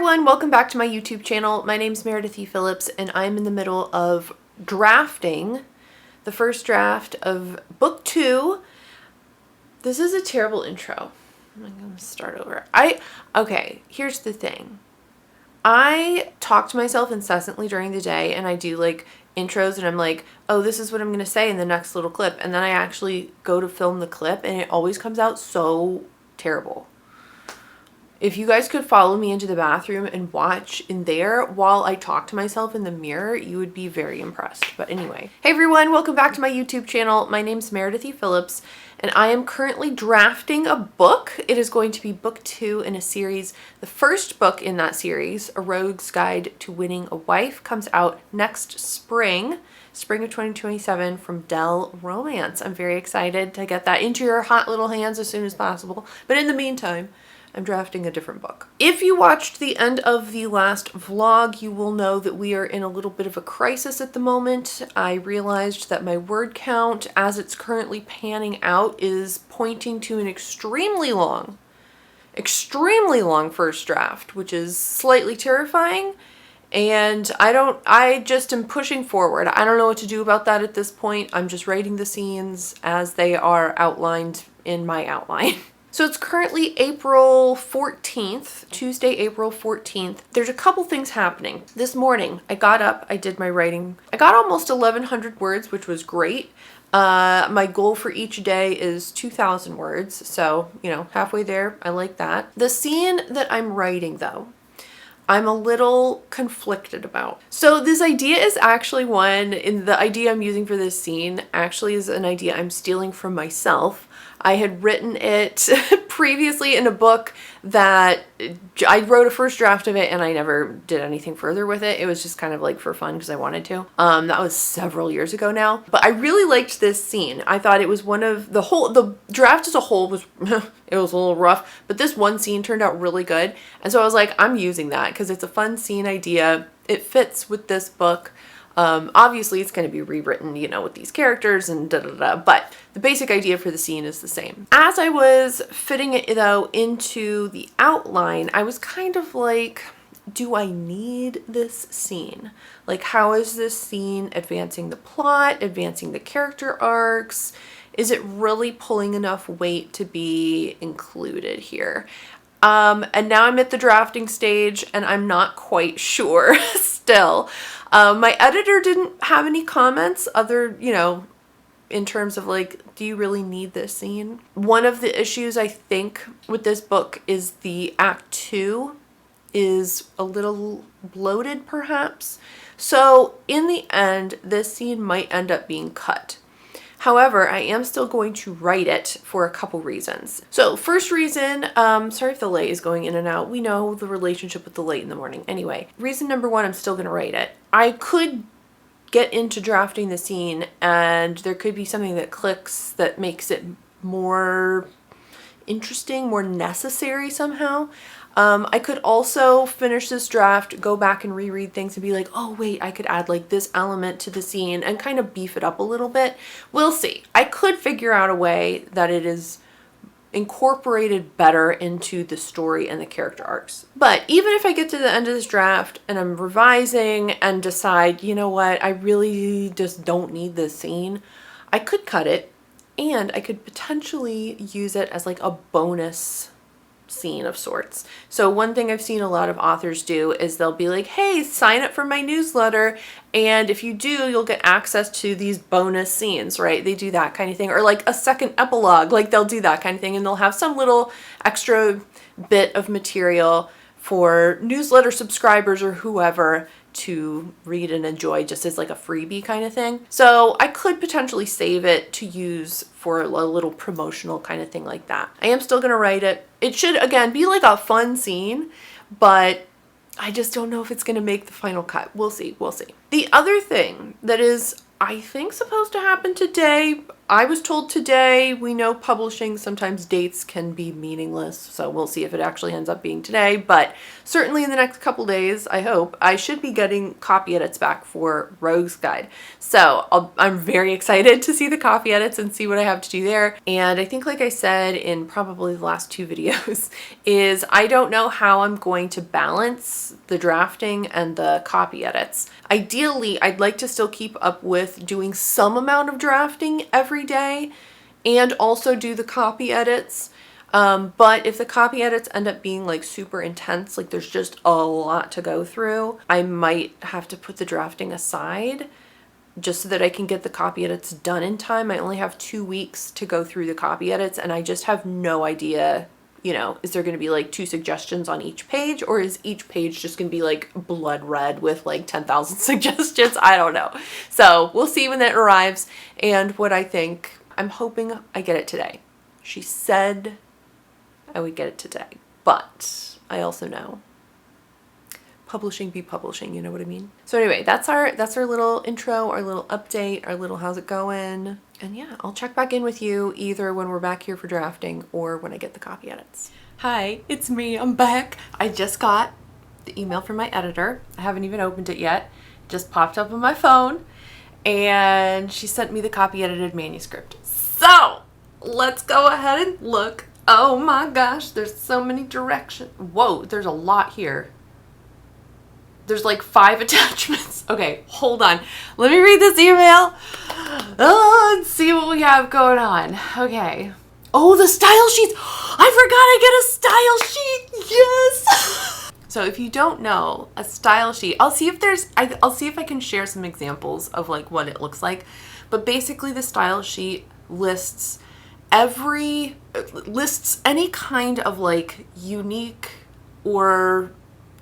everyone, welcome back to my YouTube channel. My name's Meredith E. Phillips and I'm in the middle of drafting the first draft of book 2. This is a terrible intro. I'm gonna start over. Okay, here's the thing. I talk to myself incessantly during the day and I do like intros and I'm like, oh, this is what I'm gonna say in the next little clip. And then I actually go to film the clip and it always comes out so terrible. If you guys could follow me into the bathroom and watch in there while I talk to myself in the mirror, you would be very impressed. But anyway. Hey everyone, welcome back to my YouTube channel. My name's Meredith E. Phillips and I am currently drafting a book. It is going to be book 2 in a series. The first book in that series, A Rogue's Guide to Winning a Wife, comes out next spring of 2027 from Dell Romance. I'm very excited to get that into your hot little hands as soon as possible. But in the meantime, I'm drafting a different book. If you watched the end of the last vlog, you will know that we are in a little bit of a crisis at the moment. I realized that my word count, as it's currently panning out, is pointing to an extremely long first draft, which is slightly terrifying. And I just am pushing forward. I don't know what to do about that at this point. I'm just writing the scenes as they are outlined in my outline. So it's currently April 14th, Tuesday, April 14th. There's a couple things happening. This morning, I got up, I did my writing. I got almost 1,100 words, which was great. My goal for each day is 2,000 words. So, you know, halfway there. I like that. The scene that I'm writing, though, I'm a little conflicted about. So this idea is actually the idea I'm using for this scene actually is an idea I'm stealing from myself. I had written it previously in a book that I wrote a first draft of it and I never did anything further with it. It was just kind of like for fun because I wanted to. That was several years ago now. But I really liked this scene. I thought it was the draft as a whole was, it was a little rough, but this one scene turned out really good. And so I was like, I'm using that because it's a fun scene idea. It fits with this book. Obviously it's going to be rewritten, you know, with these characters and but the basic idea for the scene is the same. As I was fitting it though into the outline, I was kind of like, do I need this scene? Like, how is this scene advancing the plot, advancing the character arcs? Is it really pulling enough weight to be included here? And now I'm at the drafting stage and I'm not quite sure still. My editor didn't have any comments other, you know, in terms of like, do you really need this scene? One of the issues I think with this book is the Act 2 is a little bloated perhaps. So in the end, this scene might end up being cut. However, I am still going to write it for a couple reasons. So first reason, sorry if the light is going in and out. We know the relationship with the light in the morning. Anyway, reason number 1, I'm still going to write it. I could get into drafting the scene and there could be something that clicks that makes it more interesting, more necessary somehow. I could also finish this draft, go back and reread things and be like, oh wait, I could add like this element to the scene and kind of beef it up a little bit. We'll see. I could figure out a way that it is incorporated better into the story and the character arcs. But even if I get to the end of this draft and I'm revising and decide, you know what, I really just don't need this scene, I could cut it and I could potentially use it as like a bonus scene of sorts. So one thing I've seen a lot of authors do is they'll be like, hey, sign up for my newsletter and if you do, you'll get access to these bonus scenes, right? They do that kind of thing. Or like a second epilogue, like they'll do that kind of thing and they'll have some little extra bit of material for newsletter subscribers or whoever to read and enjoy just as like a freebie kind of thing. So I could potentially save it to use for a little promotional kind of thing like that. I am still going to write it. It should, again, be like a fun scene, but I just don't know if it's going to make the final cut. We'll see. We'll see. The other thing that is, I think, supposed to happen today, I was told today. We know publishing, sometimes dates can be meaningless, so we'll see if it actually ends up being today, but certainly in the next couple days, I hope, I should be getting copy edits back for Rogue's Guide. So I'm very excited to see the copy edits and see what I have to do there. And I think, like I said in probably the last 2 videos, is I don't know how I'm going to balance the drafting and the copy edits. Ideally, I'd like to still keep up with doing some amount of drafting every day and also do the copy edits. But if the copy edits end up being like super intense, like there's just a lot to go through, I might have to put the drafting aside just so that I can get the copy edits done in time. I only have 2 weeks to go through the copy edits, and I just have no idea, you know, is there going to be like 2 suggestions on each page, or is each page just going to be like blood red with like 10,000 suggestions? I don't know. So we'll see when that arrives and what I think. I'm hoping I get it today. She said I would get it today, but I also know publishing be publishing, you know what I mean? So anyway, that's our little intro, our little update, our little how's it going? And yeah, I'll check back in with you either when we're back here for drafting or when I get the copy edits. Hi, it's me, I'm back. I just got the email from my editor. I haven't even opened it yet. It just popped up on my phone and she sent me the copy edited manuscript. So let's go ahead and look. Oh my gosh, there's so many directions. Whoa, there's a lot here. There's like 5 attachments. Okay, hold on. Let me read this email. Oh, let's see what we have going on. Okay. Oh, the style sheets. I forgot I get a style sheet. Yes. So if you don't know, a style sheet, I'll see if I can share some examples of like what it looks like. But basically the style sheet lists any kind of like unique or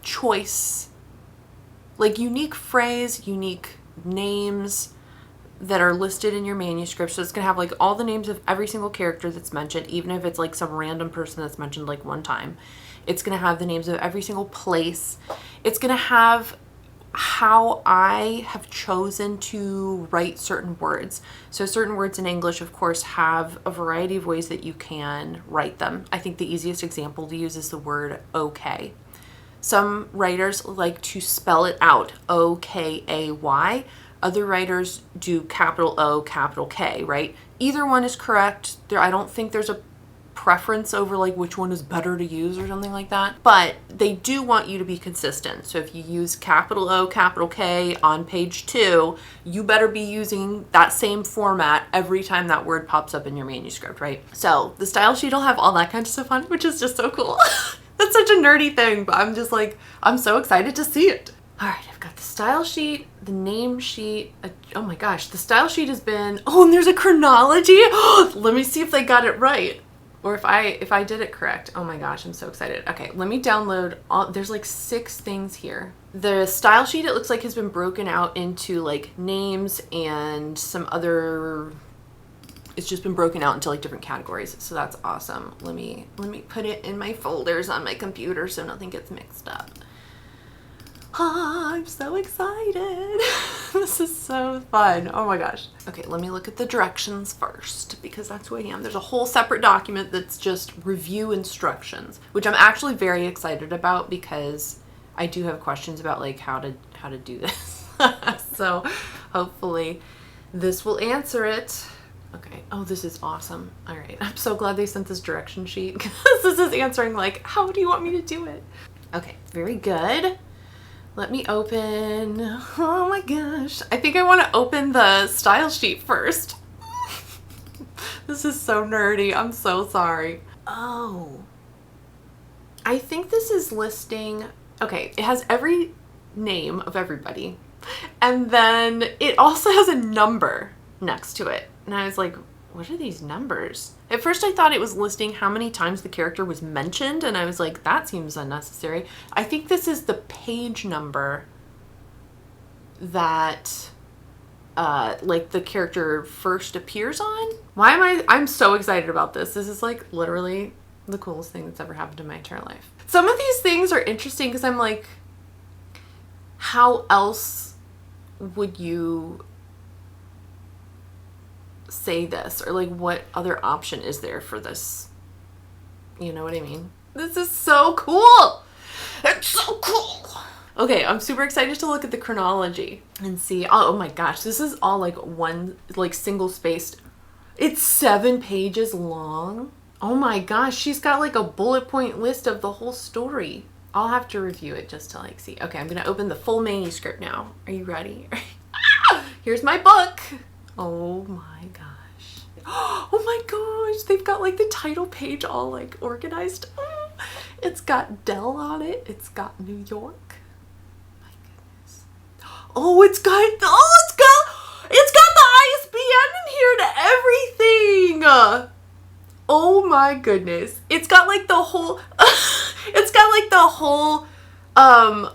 choice, like unique phrase, unique names that are listed in your manuscript. So it's going to have like all the names of every single character that's mentioned, even if it's like some random person that's mentioned like one time. It's going to have the names of every single place. It's going to have how I have chosen to write certain words. So certain words in English, of course, have a variety of ways that you can write them. I think the easiest example to use is the word okay. Some writers like to spell it out, O-K-A-Y. Other writers do capital O, capital K, right? Either one is correct. I don't think there's a preference over like which one is better to use or something like that, but they do want you to be consistent. So if you use capital O, capital K on page 2, you better be using that same format every time that word pops up in your manuscript, right? So the style sheet will have all that kind of stuff on it, which is just so cool. That's such a nerdy thing, but I'm just like, I'm so excited to see it. All right, I've got the style sheet, the name sheet. Oh my gosh, the style sheet has been, oh, and there's a chronology. Let me see if they got it right. Or if I did it correct. Oh my gosh, I'm so excited. Okay, let me download all, there's like 6 things here. The style sheet, it looks like, has been broken out into like names and some other, it's just been broken out into like different categories. So that's awesome. Let me put it in my folders on my computer so nothing gets mixed up. I'm so excited. This is so fun. Oh my gosh. Okay, let me look at the directions first because that's who I am. There's a whole separate document that's just review instructions, which I'm actually very excited about because I do have questions about like how to do this. So hopefully this will answer it. Okay. Oh, this is awesome. All right. I'm so glad they sent this direction sheet because this is answering like, how do you want me to do it? Okay, very good. Let me open, oh my gosh. I think I want to open the style sheet first. This is so nerdy. I'm so sorry. Oh, I think this is listing, okay, it has every name of everybody. And then it also has a number next to it. And I was like, what are these numbers? At first I thought it was listing how many times the character was mentioned, and I was like, that seems unnecessary. I think this is the page number that like the character first appears on. I'm so excited about this. This is like literally the coolest thing that's ever happened in my entire life. Some of these things are interesting because I'm like, how else would you say this, or like what other option is there for this? You know what I mean? This is so cool. It's so cool. Okay, I'm super excited to look at the chronology and see. Oh my gosh, this is all like one, like single spaced. It's 7 pages long. Oh my gosh, she's got like a bullet point list of the whole story. I'll have to review it just to like see. Okay, I'm gonna open the full manuscript now. Are you ready? Here's my book. Oh my gosh. Oh my gosh, they've got like the title page all like organized. It's got Dell on it. It's got New York. My goodness. Oh, it's got the ISBN in here to everything. Oh my goodness. It's got like the whole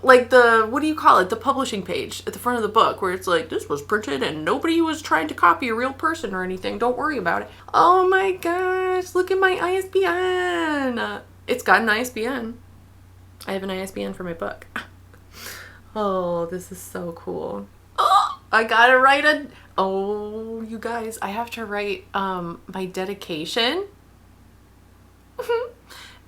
like the, what do you call it? The publishing page at the front of the book where it's like, this was printed and nobody was trying to copy a real person or anything. Don't worry about it. Oh my gosh. Look at my ISBN. It's got an ISBN. I have an ISBN for my book. Oh, this is so cool. Oh, I gotta write you guys, I have to write my dedication.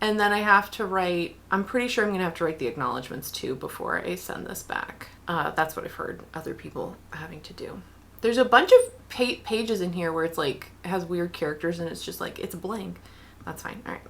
And then I have to write, I'm pretty sure I'm gonna have to write the acknowledgements too before I send this back. That's what I've heard other people having to do. There's a bunch of pages in here where it's like, it has weird characters and it's just like, it's blank. That's fine, all right.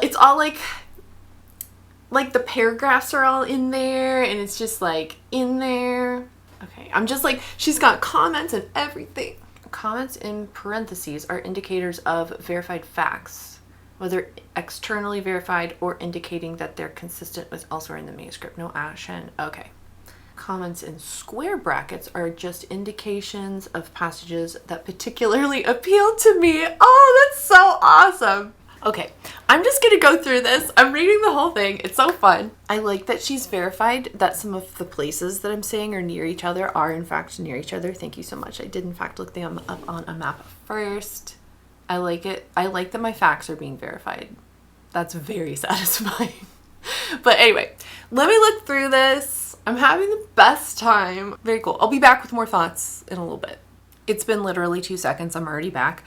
It's all like the paragraphs are all in there and it's just like in there. Okay, I'm just like, she's got comments and everything. Comments in parentheses are indicators of verified facts, whether externally verified or indicating that they're consistent with elsewhere in the manuscript. No action. Okay. Comments in square brackets are just indications of passages that particularly appeal to me. Oh, that's so awesome. Okay, I'm just gonna go through this. I'm reading the whole thing. It's so fun. I like that she's verified that some of the places that I'm saying are near each other are in fact near each other. Thank you so much. I did in fact look them up on a map first. I like it. I like that my facts are being verified. That's very satisfying. But anyway, let me look through this. I'm having the best time. Very cool. I'll be back with more thoughts in a little bit. It's been literally 2 seconds. I'm already back.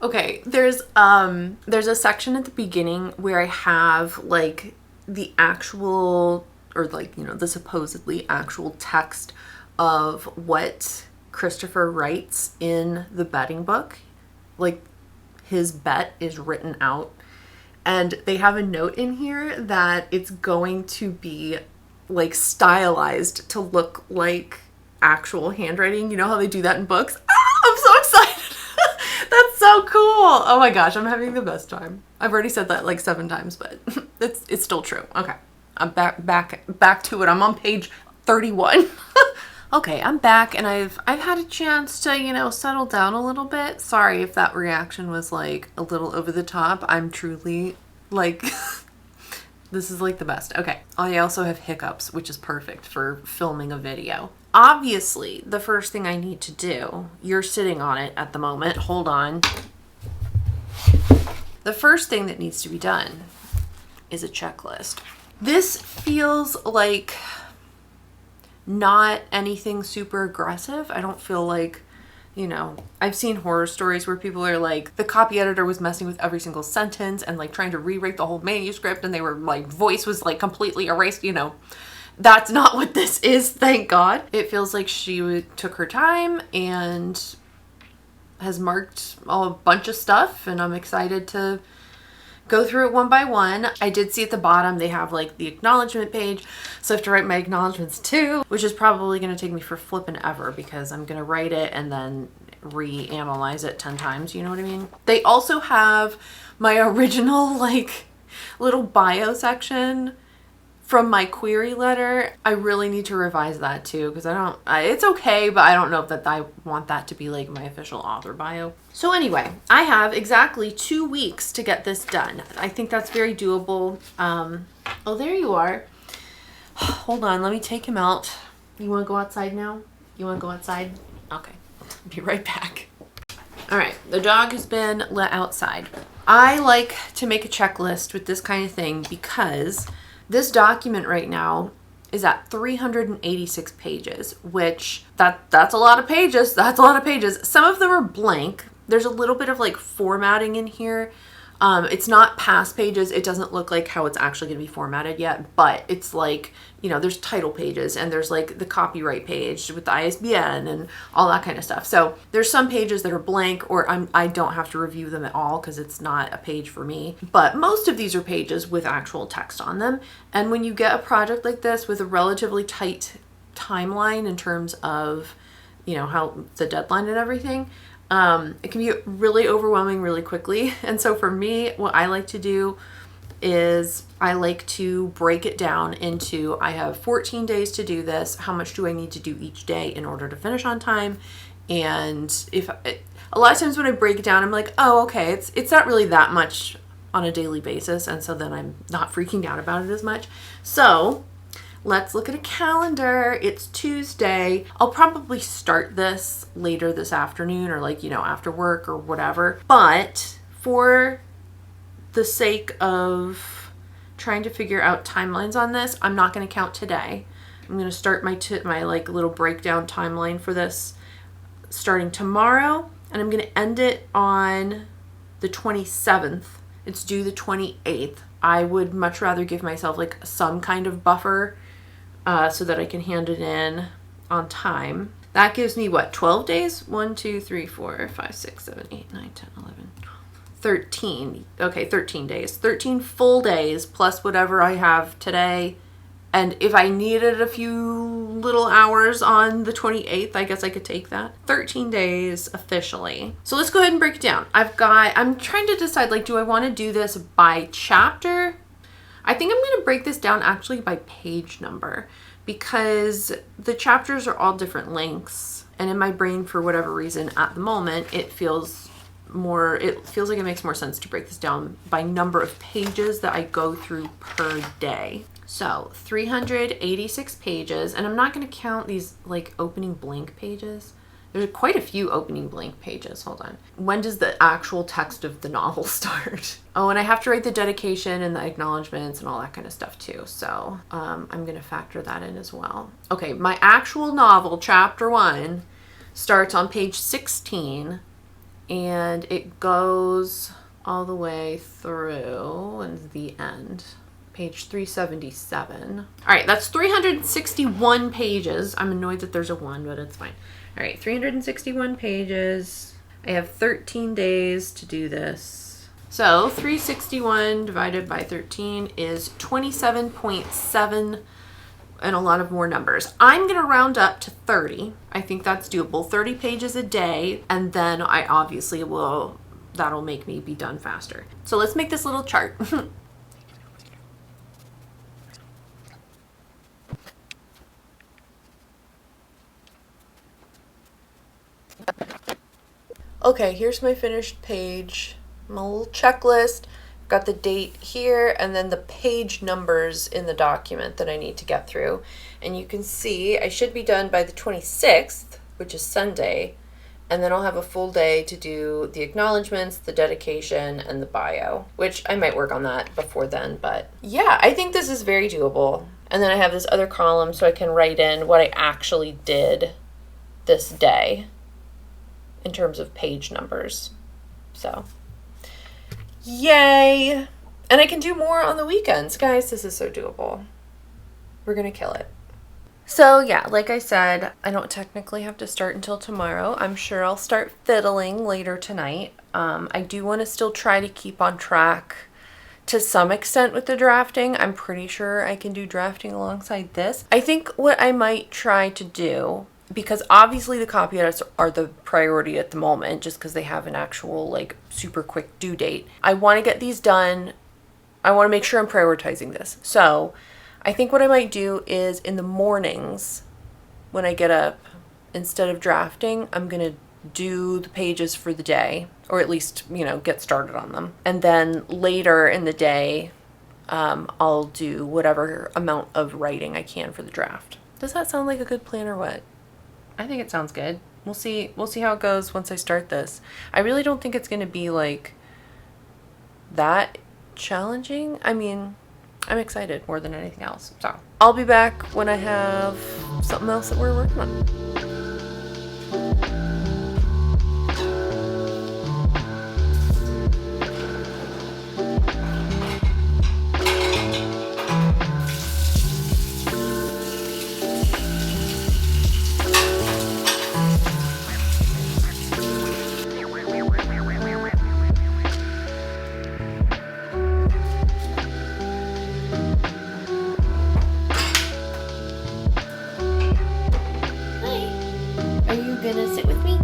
Okay, there's a section at the beginning where I have like the actual, or like, you know, the supposedly actual text of what Christopher writes in the betting book. Like his bet is written out, and they have a note in here that it's going to be like stylized to look like actual handwriting. You know how they do that in books? I'm so excited. That's so cool. Oh my gosh, I'm having the best time. I've already said that like 7 times, but it's still true. Okay, I'm back to it. I'm on page 31. Okay, I'm back and I've had a chance to, you know, settle down a little bit. Sorry if that reaction was like a little over the top. I'm truly like this is like the best. Okay, I also have hiccups, which is perfect for filming a video. Obviously, the first thing I need to do, you're sitting on it at the moment, hold on. The first thing that needs to be done is a checklist. This feels like not anything super aggressive. I don't feel like, you know, I've seen horror stories where people are like, the copy editor was messing with every single sentence and like trying to rewrite the whole manuscript and they were like, voice was like completely erased, you know. That's not what this is, thank God. It feels like she took her time and has marked a bunch of stuff, and I'm excited to go through it one by one. I did see at the bottom they have like the acknowledgement page, so I have to write my acknowledgements too, which is probably going to take me for flippin' ever because I'm going to write it and then reanalyze it 10 times, you know what I mean? They also have my original like little bio section from my query letter. I really need to revise that too because it's okay, but I don't know if I want that to be like my official author bio. So anyway, I have exactly 2 weeks to get this done. I think that's very doable. Oh, there you are. Hold on, let me take him out. You want to go outside now? You want to go outside? Okay, be right back. All right, the dog has been let outside. I like to make a checklist with this kind of thing because this document right now is at 386 pages, which that's a lot of pages. That's a lot of pages. Some of them are blank. There's a little bit of like formatting in here. It's not past pages. It doesn't look like how it's actually going to be formatted yet, but it's like, you know, there's title pages and there's like the copyright page with the ISBN and all that kind of stuff. So there's some pages that are blank, or I don't have to review them at all because it's not a page for me. But most of these are pages with actual text on them. And when you get a project like this with a relatively tight timeline in terms of, you know, how the deadline and everything, it can be really overwhelming really quickly. And so for me, what I like to do is I like to break it down into, I have 14 days to do this. How much do I need to do each day in order to finish on time? And a lot of times when I break it down, I'm like, oh, okay, it's not really that much on a daily basis. And so then I'm not freaking out about it as much. So let's look at a calendar. It's Tuesday. I'll probably start this later this afternoon, or like, you know, after work or whatever. But for the sake of trying to figure out timelines on this, I'm not going to count today. I'm going to start my like little breakdown timeline for this starting tomorrow, and I'm going to end it on the 27th. It's due the 28th. I would much rather give myself like some kind of buffer so that I can hand it in on time. That gives me what, 12 days? 1, 2, 3, 4, 5, 6, 7, 8, 9, 10, 11, 12, 13. Okay, 13 days. 13 full days plus whatever I have today. And if I needed a few little hours on the 28th, I guess I could take that. 13 days officially. So let's go ahead and break it down. I'm trying to decide, like, do I want to do this by chapter? I think I'm going to break this down actually by page number, because the chapters are all different lengths. And in my brain, for whatever reason, at the moment, it feels like it makes more sense to break this down by number of pages that I go through per day. So 386 pages, and I'm not going to count these like opening blank pages. There's quite a few opening blank pages. Hold on. When does the actual text of the novel start? Oh, and I have to write the dedication and the acknowledgments and all that kind of stuff too. So I'm going to factor that in as well. Okay, my actual novel, chapter 1, starts on page 16, and it goes all the way through and the end. Page 377. All right, that's 361 pages. I'm annoyed that there's a 1, but it's fine. All right, 361 pages. I have 13 days to do this. So 361 divided by 13 is 27.7 and a lot of more numbers. I'm going to round up to 30. I think that's doable. 30 pages a day, and then I obviously that'll make me be done faster. So let's make this little chart. Okay, here's my finished page, my little checklist. Got the date here and then the page numbers in the document that I need to get through. And you can see I should be done by the 26th, which is Sunday, and then I'll have a full day to do the acknowledgments, the dedication, and the bio, which I might work on that before then. But yeah, I think this is very doable. And then I have this other column so I can write in what I actually did this day in terms of page numbers. So yay. And I can do more on the weekends. Guys, this is so doable. We're gonna kill it. So yeah, like I said, I don't technically have to start until tomorrow. I'm sure I'll start fiddling later tonight. I do want to still try to keep on track to some extent with the drafting. I'm pretty sure I can do drafting alongside this. I think what I might try to do, because obviously the copy edits are the priority at the moment, just because they have an actual like super quick due date. I want to get these done. I want to make sure I'm prioritizing this. So I think what I might do is in the mornings when I get up, instead of drafting, I'm going to do the pages for the day, or at least, you know, get started on them. And then later in the day, I'll do whatever amount of writing I can for the draft. Does that sound like a good plan or what? I think it sounds good. We'll see how it goes once I start this. I really don't think it's going to be like that challenging. I mean, I'm excited more than anything else. So I'll be back when I have something else that we're working on. Are you gonna sit with me?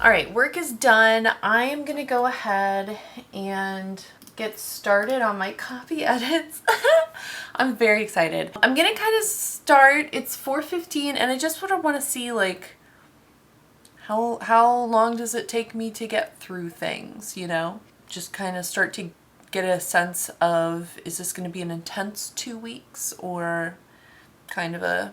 All right, work is done. I am gonna go ahead and get started on my copy edits. I'm very excited. I'm gonna kind of start, it's 4:15 and I just want to see like how long does it take me to get through things, you know? Just kind of start to get a sense of, is this going to be an intense 2 weeks or kind of a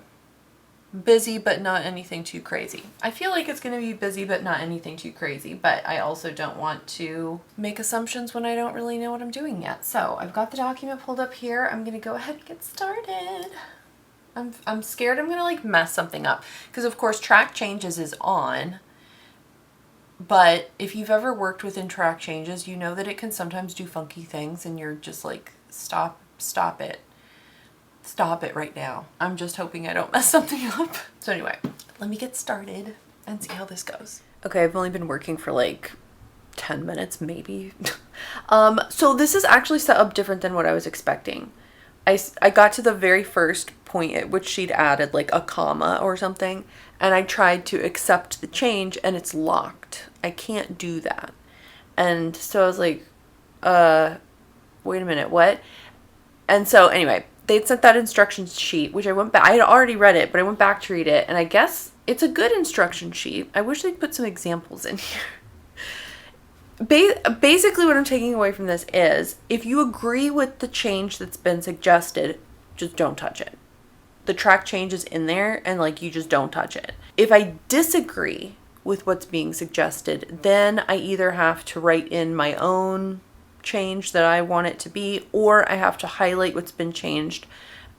busy but not anything too crazy? I feel like it's going to be busy but not anything too crazy, but I also don't want to make assumptions when I don't really know what I'm doing yet. So I've got the document pulled up here. I'm going to go ahead and get started. I'm scared I'm going to like mess something up because of course track changes is on. But if you've ever worked within track changes, you know that it can sometimes do funky things and you're just like, stop it. Stop it right now. I'm just hoping I don't mess something up. So anyway, let me get started and see how this goes. Okay, I've only been working for like 10 minutes maybe. So this is actually set up different than what I was expecting. I got to the very first point at which she'd added like a comma or something, and I tried to accept the change and it's locked. I can't do that. And so I was like, wait a minute, what? And so anyway, they'd sent that instruction sheet, which I went back, I had already read it, but I went back to read it, and I guess it's a good instruction sheet. I wish they'd put some examples in here. Basically what I'm taking away from this is, if you agree with the change that's been suggested, just don't touch it. The track change is in there, and like, you just don't touch it. If I disagree with what's being suggested, then I either have to write in my own change that I want it to be, or I have to highlight what's been changed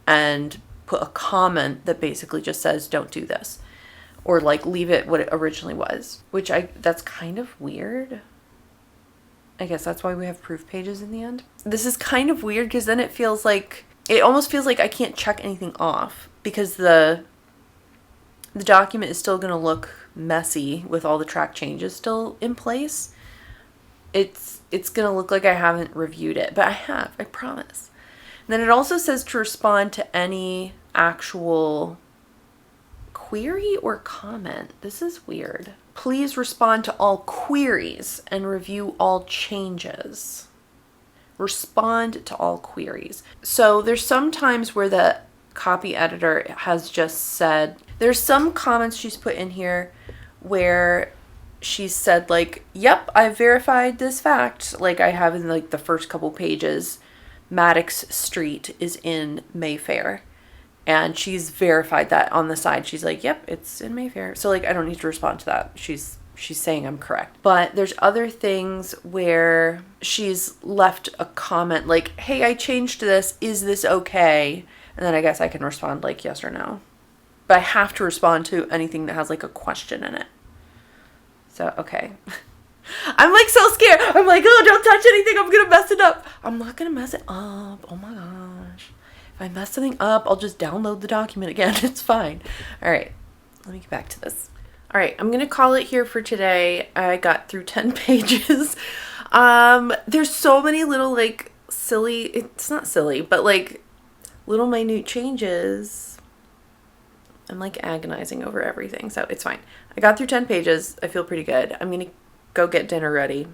and put a comment that basically just says don't do this, or like leave it what it originally was, which that's kind of weird. I guess that's why we have proof pages in the end. This is kind of weird because then it almost feels like I can't check anything off because the document is still going to look messy with all the track changes still in place. It's going to look like I haven't reviewed it, but I have, I promise. And then it also says to respond to any actual query or comment. This is weird. Please respond to all queries and review all changes. Respond to all queries. So there's some times where the copy editor has just said, there's some comments she's put in here where she said like, yep, I've verified this fact. Like I have in like the first couple pages, Maddox Street is in Mayfair. And she's verified that on the side. She's like, yep, it's in Mayfair. So like, I don't need to respond to that. She's saying I'm correct. But there's other things where she's left a comment like, hey, I changed this. Is this okay? And then I guess I can respond like yes or no. But I have to respond to anything that has like a question in it. So, okay. I'm like so scared. I'm like, oh, don't touch anything. I'm going to mess it up. I'm not going to mess it up. Oh my gosh. If I mess something up, I'll just download the document again. It's fine. All right. Let me get back to this. All right. I'm going to call it here for today. I got through 10 pages. There's so many little like silly, it's not silly, but like little minute changes. I'm like agonizing over everything, so it's fine. I got through 10 pages. I feel pretty good. I'm going to go get dinner ready.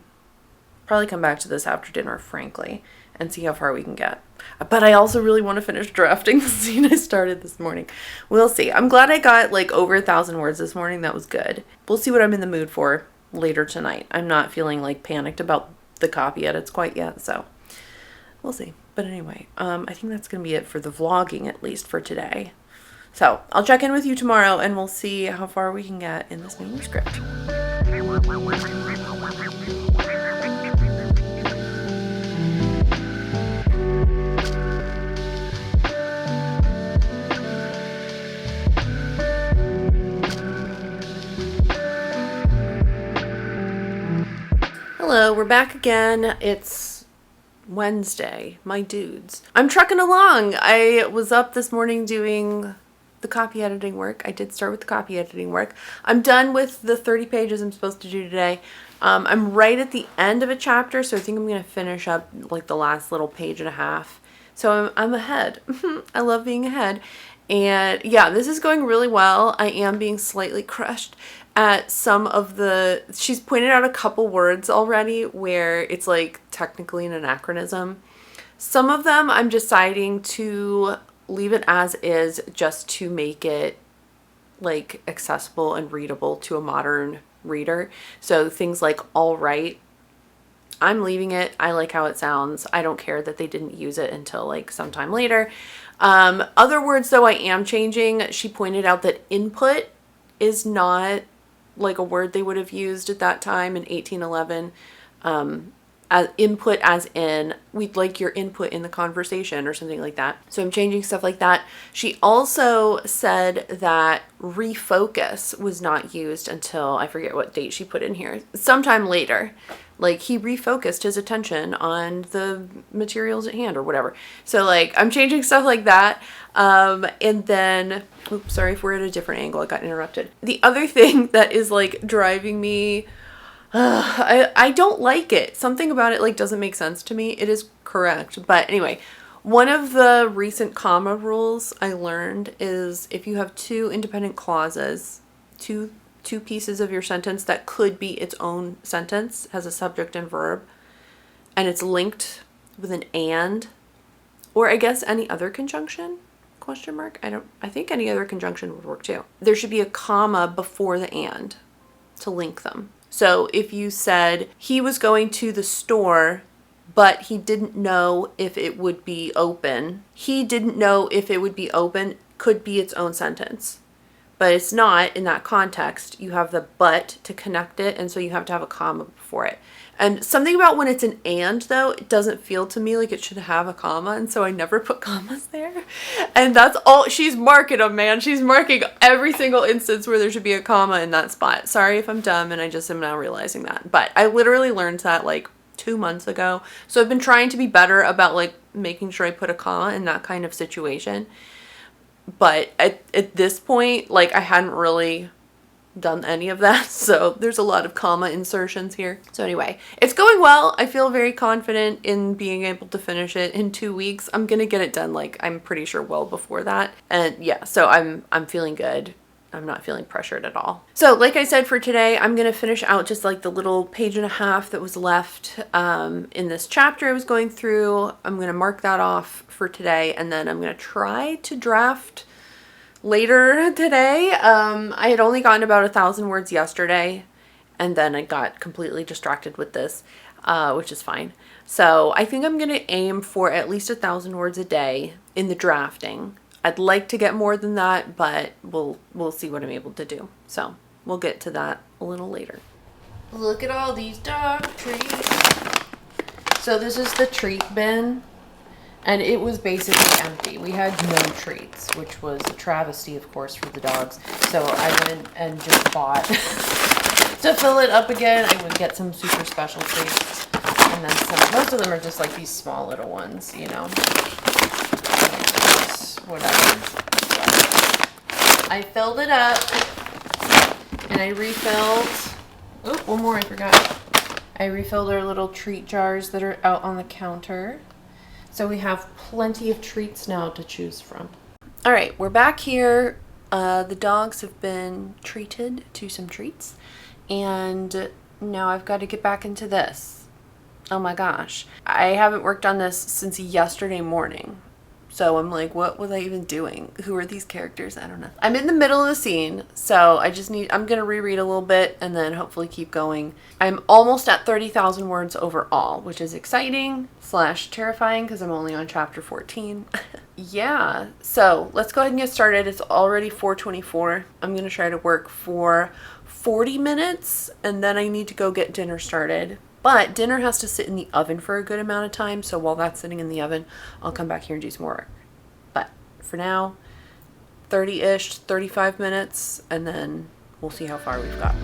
Probably come back to this after dinner, frankly, and see how far we can get. But I also really want to finish drafting the scene I started this morning. We'll see. I'm glad I got like over 1,000 words this morning. That was good. We'll see what I'm in the mood for later tonight. I'm not feeling like panicked about the copy edits quite yet, so we'll see. But anyway, I think that's going to be it for the vlogging, at least for today. So I'll check in with you tomorrow and we'll see how far we can get in this manuscript. Hello, we're back again. It's Wednesday, my dudes. I'm trucking along. I was up this morning doing the copy editing work. I did start with the copy editing work. I'm done with the 30 pages I'm supposed to do today. I'm right at the end of a chapter, so I think I'm going to finish up like the last little page and a half. So I'm ahead. I love being ahead. And yeah, this is going really well. I am being slightly crushed at some of the, she's pointed out a couple words already where it's like technically an anachronism. Some of them I'm deciding to leave it as is just to make it like accessible and readable to a modern reader. So things like all right, I'm leaving it. I like how it sounds. I don't care that they didn't use it until like sometime later. Other words though I am changing. She pointed out that input is not like a word they would have used at that time in 1811. As input as in we'd like your input in the conversation or something like that. So I'm changing stuff like that. She also said that refocus was not used until, I forget what date she put in here, sometime later. Like he refocused his attention on the materials at hand or whatever. So like I'm changing stuff like that. And then, oops, sorry if we're at a different angle, I got interrupted. The other thing that is like driving me, I don't like it. Something about it like doesn't make sense to me. It is correct. But anyway, one of the recent comma rules I learned is if you have two independent clauses, two pieces of your sentence that could be its own sentence, has a subject and verb, and it's linked with an and, or I guess any other conjunction, question mark. I think any other conjunction would work too. There should be a comma before the and to link them. So if you said he was going to the store, but he didn't know if it would be open. He didn't know if it would be open could be its own sentence. But it's not in that context. You have the but to connect it, and so you have to have a comma before it. And something about when it's an and, though, it doesn't feel to me like it should have a comma, and so I never put commas there. And that's all. She's marking them, man. She's marking every single instance where there should be a comma in that spot. Sorry if I'm dumb, and I just am now realizing that. But I literally learned that like 2 months ago. So I've been trying to be better about like making sure I put a comma in that kind of situation. But at this point, like I hadn't really done any of that. So there's a lot of comma insertions here. So anyway, it's going well. I feel very confident in being able to finish it in 2 weeks. I'm going to get it done like I'm pretty sure well before that. And yeah, so I'm feeling good. I'm not feeling pressured at all. So like I said, for today, I'm going to finish out just like the little page and a half that was left in this chapter I was going through. I'm going to mark that off for today, and then I'm going to try to draft later today. I had only gotten about 1,000 words yesterday, and then I got completely distracted with this, which is fine. So I think I'm going to aim for at least 1,000 words a day in the drafting. I'd like to get more than that, but we'll see what I'm able to do. So we'll get to that a little later. Look at all these dog treats. So this is the treat bin, and it was basically empty. We had no treats, which was a travesty, of course, for the dogs. So I went and just bought, to fill it up again, I would get some super special treats. And then most of them are just like these small little ones, you know. Whatever. I filled it up and I refilled, oh, one more I forgot. I refilled our little treat jars that are out on the counter. So we have plenty of treats now to choose from. All right, we're back here. The dogs have been treated to some treats, and now I've got to get back into this. Oh my gosh. I haven't worked on this since yesterday morning. So I'm like, what was I even doing? Who are these characters? I don't know. I'm in the middle of the scene, so I'm going to reread a little bit and then hopefully keep going. I'm almost at 30,000 words overall, which is exciting / terrifying because I'm only on chapter 14. yeah, so let's go ahead and get started. It's already 4:24. I'm going to try to work for 40 minutes and then I need to go get dinner started. But dinner has to sit in the oven for a good amount of time, so while that's sitting in the oven, I'll come back here and do some more work. But for now, 30-ish, 35 minutes, and then we'll see how far we've gotten.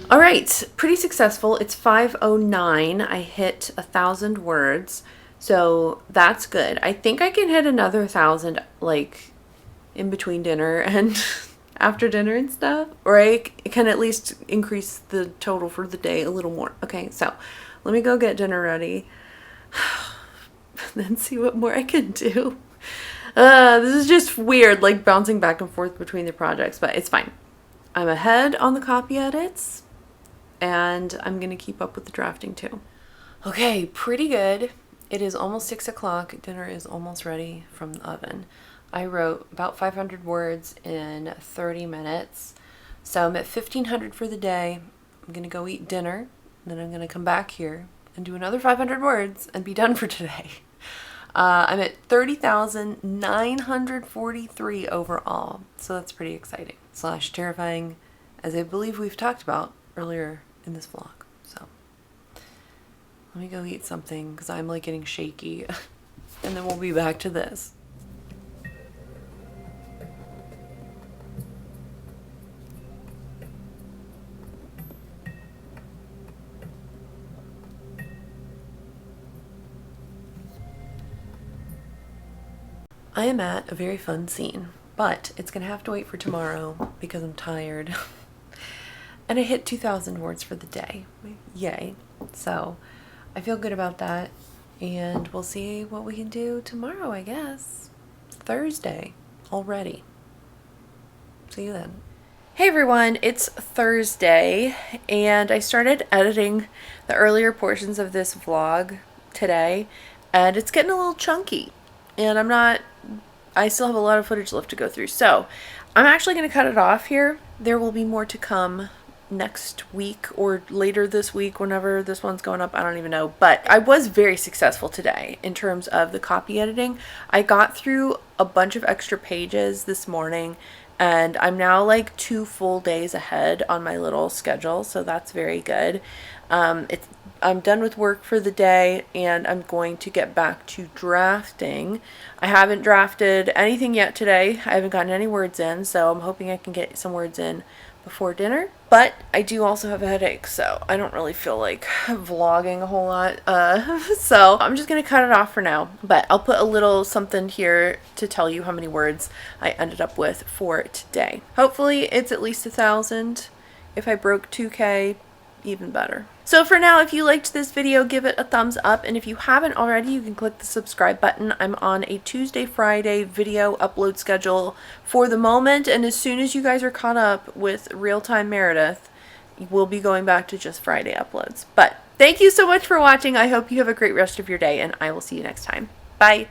All right, pretty successful. It's 5:09. I hit 1,000 words, so that's good. I think I can hit another 1,000 like in between dinner and after dinner and stuff, or I can at least increase the total for the day a little more. Okay, so let me go get dinner ready, then see what more I can do. This is just weird, like bouncing back and forth between the projects, but it's fine. I'm ahead on the copy edits, and I'm gonna keep up with the drafting too. Okay, pretty good. It is almost 6 o'clock. Dinner is almost ready from the oven. I wrote about 500 words in 30 minutes. So I'm at 1,500 for the day. I'm gonna go eat dinner, then I'm gonna come back here and do another 500 words and be done for today. I'm at 30,943 overall. So that's pretty exciting / terrifying, as I believe we've talked about earlier in this vlog. So let me go eat something because I'm like getting shaky and then we'll be back to this. I am at a very fun scene, but it's gonna have to wait for tomorrow because I'm tired. And I hit 2,000 words for the day. Yay. So I feel good about that. And we'll see what we can do tomorrow, I guess. It's Thursday already. See you then. Hey everyone, it's Thursday, and I started editing the earlier portions of this vlog today, and it's getting a little chunky. And I still have a lot of footage left to go through. So I'm actually going to cut it off here. There will be more to come next week or later this week, whenever this one's going up. I don't even know. But I was very successful today in terms of the copy editing. I got through a bunch of extra pages this morning, and I'm now like 2 full days ahead on my little schedule. So that's very good. I'm done with work for the day, and I'm going to get back to drafting. I haven't drafted anything yet today. I haven't gotten any words in, so I'm hoping I can get some words in before dinner. But I do also have a headache, so I don't really feel like vlogging a whole lot. So I'm just going to cut it off for now. But I'll put a little something here to tell you how many words I ended up with for today. Hopefully it's at least 1,000. If I broke 2K, even better. So for now, if you liked this video, give it a thumbs up, and if you haven't already, you can click the subscribe button. I'm on a Tuesday, Friday video upload schedule for the moment, and as soon as you guys are caught up with Real-Time Meredith, we'll be going back to just Friday uploads. But thank you so much for watching. I hope you have a great rest of your day, and I will see you next time. Bye!